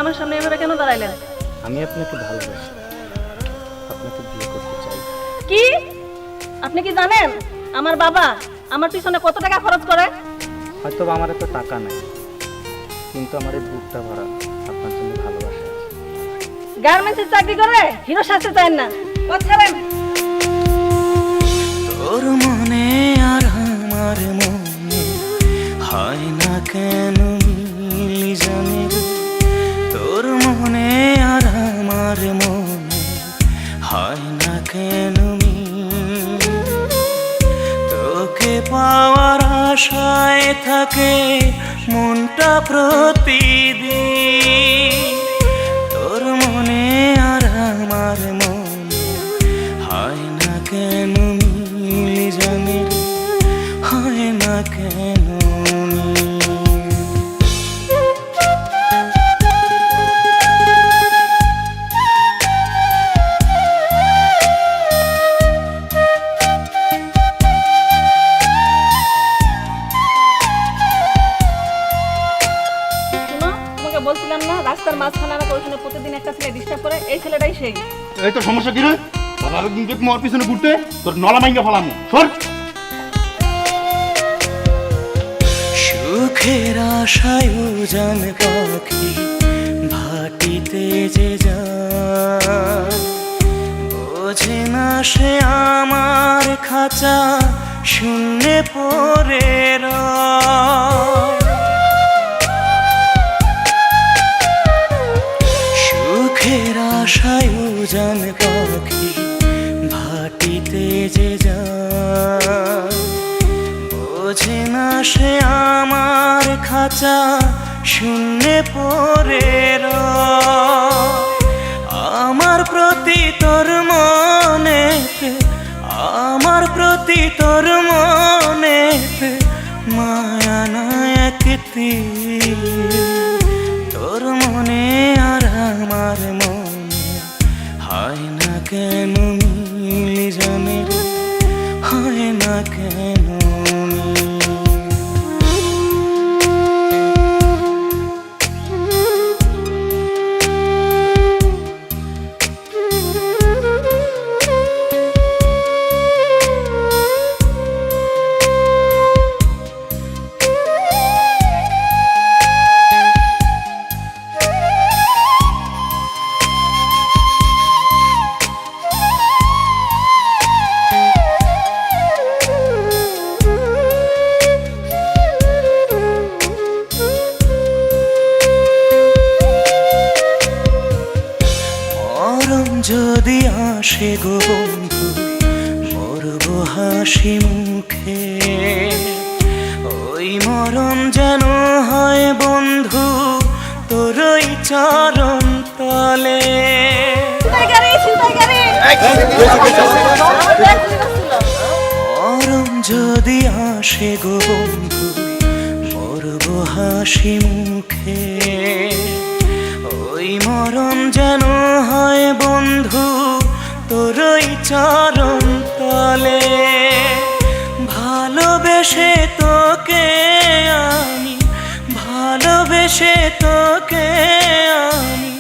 আমার সামনে এভাবে কেন দাঁড়াইলেন? আমি আপনাকে ভালোবাসি, আপনাকে বিয়ে করতে চাই। কি? আপনি কি জানেন আমার বাবা আমার পিছনে কত টাকা খরচ করে? হয়তো আমার এত টাকা নাই, কিন্তু আমার এই বুকটা ভরা আপনার জন্য ভালোবাসা আছে। গার্মেন্টসের চাকরি করে হিরো সাজতে চান না? বলছেন তোর মনে আর আমার মনে হয় না কেন মিলি জানে রে। তোর মনে আর আমার মনে হয় না কেন মিল। তোকে পাওয়ার আশায় থাকে মনটা প্রতিদিন। তোর মনে আর আমার মনে হয় না কেন মিলি জানে রে, হয় না কেন মিল। শুনো, তোমাকে বলছিলাম না রাস্তার মাঝখানে আমাকে ওইখানে প্রতিদিন একটা ছেলে ডিস্টার্ব করে? এই ছেলেটাই সেই। এই তো সমস্যা কি রে? বাবার দিন যে তোমার পিছনে ঘুরতে তোর নলা মাইঙ্গা ফেলাম সর। সুখের আশায় উজান পাখি ভাটিতে যে যায়, বোঝে না সে আমার খাঁচা শূন্যে পড়ে রয়। সুখের আশায় উজান পাখি ভাটিতে যে যায়, বোঝে না সে আমার খাঁচা শূন্যে পড়ে রয়। আমার প্রতি তোর মনেতে, আমার প্রতি তোর মনেতে মায়া না একটি। তোর মনে আর আমার মনে হয় না কেন মিলি জানে রে, হয় না কেন মিল। মরণ যদি আসে গো বন্ধু মরবো হাসি মুখে, ওই মরণ যেন হয় বন্ধু তোরই চরণ তলে। মরণ যদি আসে গো বন্ধু মরবো হাসি মুখে, ওই মরণ যেন হয় বন্ধু তোরই চরণ তলে। ভালোবেসে তোকে আমি, ভালোবেসে তোকে আমি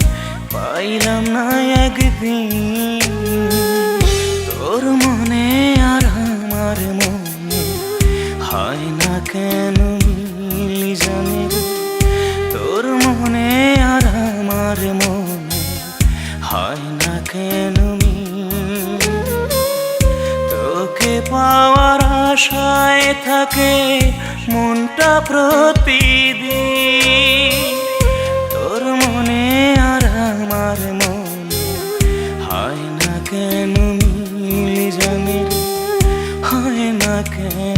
পাইলাম না একদিন। তোর মনে আর আমার মনে হয় না কেন মিলি জানে রে। তোর মনে আর আমার মনে হয় না কেন মিল। তোকে পাওয়ার আশায় থাকে মনটা প্রতিদিন। তোর মনে আর আমার মনে হয় না কেন মিলি জানে রে, হয় না কেন।